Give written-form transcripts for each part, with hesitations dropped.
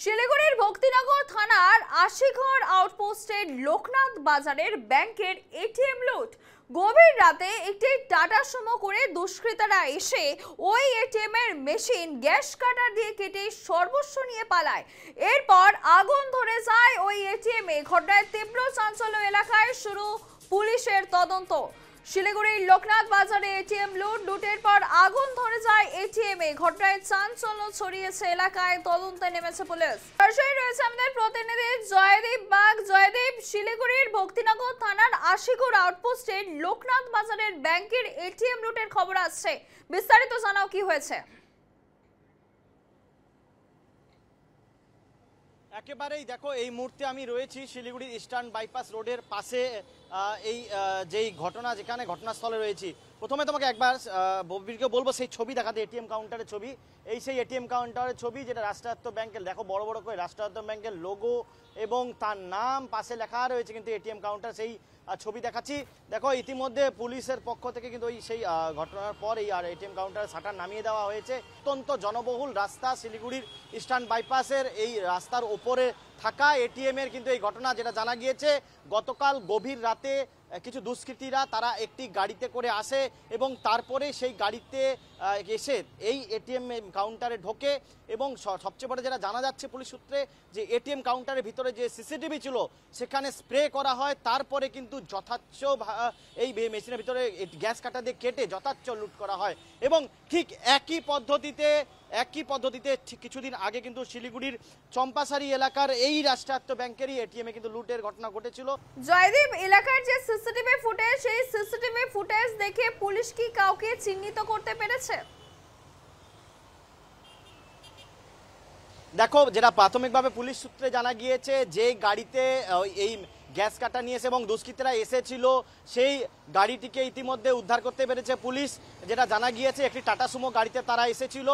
শিলিগুড়ির ভক্তিনগর থানার আশিঘর আউটপোস্টের লোকনাথ বাজারের ব্যাংকের এটিএম লুট। গভীর রাতে একটি টাটা সুমো করে দুষ্কৃতীরা এসে ওই এটিএম এর মেশিন গ্যাস কাটার দিয়ে কেটে সর্বস্ব নিয়ে পালায়। এরপর আগুন ধরে যায় ওই এটিএম এ। ঘটনায় তীব্র চাঞ্চল্য এলাকায়, শুরু পুলিশের তদন্ত। শিলিগুড়ির লোকনাথ বাজারে এটিএম লুটের পর আগুন ধরে যায় এটিএম এ। ঘটনায় চাঞ্চল্য ছড়িয়েছে এলাকায়, তদন্তে নেমেছে পুলিশ। সরাসরি রয়েছে আমাদের প্রতিনিধি জয়দীপ বাগ। জয়দীপ, শিলিগুড়ির ভক্তিনগর থানার আশিঘর আউটপোস্টের লোকনাথ বাজারের ব্যাংকের এটিএম লুটের খবর আসছে, বিস্তারিত জানাও কি হয়েছে। একেবারেই দেখো, এই মুহূর্তে আমি রয়েছি শিলিগুড়ির ইস্টার্ন বাইপাস রোডের পাশে। এই যেই ঘটনা, যেখানে ঘটনাস্থলে রয়েছি, প্রথমে তোমাকে একবার ববিরকে বলবো সেই ছবি দেখাতে, এটিএম কাউন্টারের ছবি। এই সেই এটিএম কাউন্টারের ছবি, যেটা রাষ্ট্রায়ত্ত ব্যাংকের, দেখো বড় বড় করে রাষ্ট্রায়ত্ত ব্যাংকের লোগো এবং তার নাম পাশে লেখা রয়েছে, কিন্তু এটিএম কাউন্টার সেই ছবি দেখাচ্ছি। দেখো ইতিমধ্যে পুলিশের পক্ষ থেকে কিন্তু সেই ঘটনার পর এই এটিএম কাউন্টারের শাটার নামিয়ে দেওয়া হয়েছে। অত্যন্ত জনবহুল রাস্তা শিলিগুড়ির ইস্টার্ন বাইপাসের, এই রাস্তার ওপরে থাকা এটিএম এর কিন্তু এই ঘটনা, যেটা জানা গিয়েছে গতকাল গভীর রাতে কিছু দুষ্কৃতীরা তারা একটি গাড়িতে করে আসে এবং তারপরে সেই গাড়িতে এসে এই এটিএম কাউন্টারে ঢোকে। এবং সবচেয়ে বড় যেটা জানা যাচ্ছে পুলিশ সূত্রে, যে এটিএম কাউন্টারের ভিতরে যে সিসিটিভি ছিল সেখানে স্প্রে করা হয়, তারপরে কিন্তু যথার্থ এই মেশিনের ভিতরে গ্যাস কাটা দিয়ে কেটে যথার্থ লুট করা হয়। এবং ঠিক একই পদ্ধতিতে ঠিক কিছুদিন আগে কিন্তু শিলিগুড়ির চম্পাসারি এলাকার এই রাষ্ট্রায়ত্ত ব্যাংকেরই এটিএমে কিন্তু লুটের ঘটনা ঘটেছিল। জয়দীপ, এলাকার যে সিসিটিভি ফুটেজ, সেই সিসিটিভি ফুটেজ দেখে পুলিশ কি কাউকে চিহ্নিত করতে পেরেছে? দেখো, যেটা প্রাথমিকভাবে পুলিশ সূত্রে জানা গিয়েছে, যে গাড়িতে এই গ্যাস কাটা নিয়ে এসে এবং দুষ্কৃতীরা এসেছিল সেই গাড়িটিকে ইতিমধ্যে উদ্ধার করতে পেরেছে পুলিশ। যেটা জানা গিয়েছে একটি টাটা সুমো গাড়িতে তারা এসেছিল।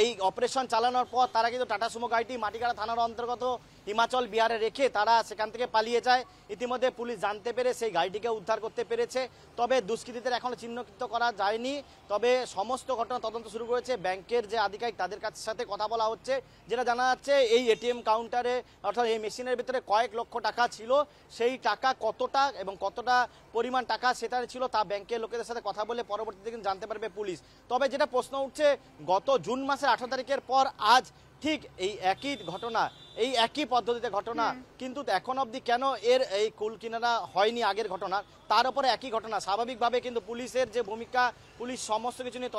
এই অপারেশন চালানোর পর তারা কিন্তু টাটা সুমো গাড়িটি মাটিগাড়া থানার অন্তর্গত হিমাচল বিহারে রেখে তারা সেখান থেকে পালিয়ে যায়। ইতিমধ্যে পুলিশ জানতে পেরে সেই গাড়িটিকে উদ্ধার করতে পেরেছে। তবে দুষ্কৃতীদের এখনও চিহ্নিত করা যায়নি। তবে সমস্ত ঘটনা তদন্ত শুরু করেছে ব্যাংকের যে আধিকারিক, তাদের সাথে কথা বলা হচ্ছে। যেটা জানা যাচ্ছে এই এটিএম কাউন্টারে, অর্থাৎ এই মেশিনের ভিতরে কয়েক লক্ষ টাকা ছিল, সেই টাকা কতটা এবং কতটা পরিমাণ টাকা সেটা ছিল তা ব্যাংকের লোকেদের সাথে কথা বলে পরবর্তীতে কিন্তু জানতে পারবে পুলিশ। তবে যেটা প্রশ্ন উঠছে, গত জুন মাসের 18 তারিখের পর আজ ঠিক এই একই ঘটনা, এই একই পদ্ধতিতে ঘটনা, কিন্তু এখন অবধি কেন এর এই কুল কিনারা হয়নি আগের ঘটনা, তার উপরে একই ঘটনা। স্বাভাবিকভাবে কিন্তু পুলিশের যে ভূমিকা, পুলিশ সমস্ত কিছু নিয়ে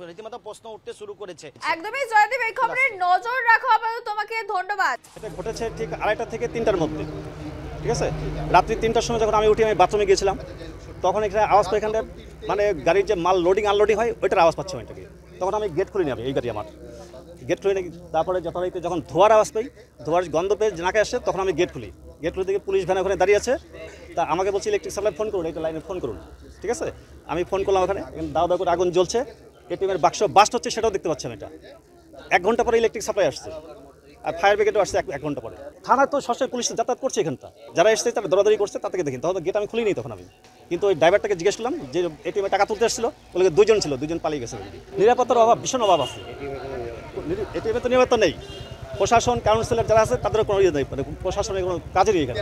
রীতিমতো প্রশ্ন উঠতে শুরু করেছে। একদমই জয়দীপ, এই খবরের নজর রাখো। আপাতত তোমাকে ধন্যবাদ। এটা ঘটেছে ঠিক 2:30 থেকে 3টার মধ্যে, ঠিক আছে? রাত্রি 3টার সময় যখন আমি উঠে আমি বাথরুমে গিয়েছিলাম, তখন এখানে আওয়াজ পাই, এখানটা মানে গাড়ির যে মাল লোডিং আনলোডিং হয় ওইটার আওয়াজ পাচ্ছি ওইটাকে। তখন আমি গেট খুলে নিয়ে এই গাড়ি আমার গেট খুলে নিয়ে, তারপরে যথারীতি যখন ধোয়ার আওয়াজ পাই, ধোয়ার গন্ধ পেয়ে নাকে আসে, তখন আমি গেট খুলি। গেট খুলে দিকে পুলিশ ভ্যান ওখানে দাঁড়িয়ে আছে। তা আমাকে বলছি ইলেকট্রিক সাপ্লাই ফোন করুন, একটা লাইনে ফোন করুন, ঠিক আছে? আমি ফোন করলাম, ওখানে দাও দাও করে আগুন জ্বলছে, এটিএমের বাক্স বাস্ট হচ্ছে, সেটাও দেখতে পাচ্ছেন। এটা 1 ঘন্টা পরে ইলেকট্রিক সাপ্লাই আসছে, আর ফায়ার ব্রিগেডও আসছে 1 ঘন্টা পরে। থানার তো সবসময় পুলিশ যাতায়াত করছে এখানটা, যারা এসছে তারা দৌড়াদৌড়ি করছে, তাদেরকে দেখি। তখন গেট আমি খুলিনি তখন আমি, কিন্তু ওই ড্রাইভারটাকে জিজ্ঞেস করলাম যে এটিএমে টাকা তুলতে এসেছিল, বলে 2 জন ছিল, 2 জন পালিয়ে গেছে। নিরাপত্তার অভাব, ভীষণ অভাব আছে এটিএমে, তো নিরাপত্তা নেই। প্রশাসন কাউন্সিলর যারা আছে তাদেরও কোনো ইয়ে নেই, মানে প্রশাসনের কোনো কাজেরই এখানে।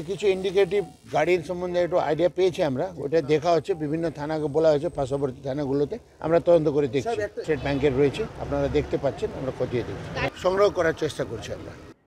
কিছু ইন্ডিকেটিভ গাড়ির সম্বন্ধে একটু আইডিয়া পেয়েছি আমরা, ওটা দেখা হচ্ছে, বিভিন্ন থানাকে বলা হয়েছে, পার্শ্ববর্তী থানাগুলোতে আমরা তদন্ত করে দেখছি। স্টেট ব্যাংকের রয়েছে, আপনারা দেখতে পাচ্ছেন, আমরা খতিয়ে দেখছি, সংগ্রহ করার চেষ্টা করছি আমরা।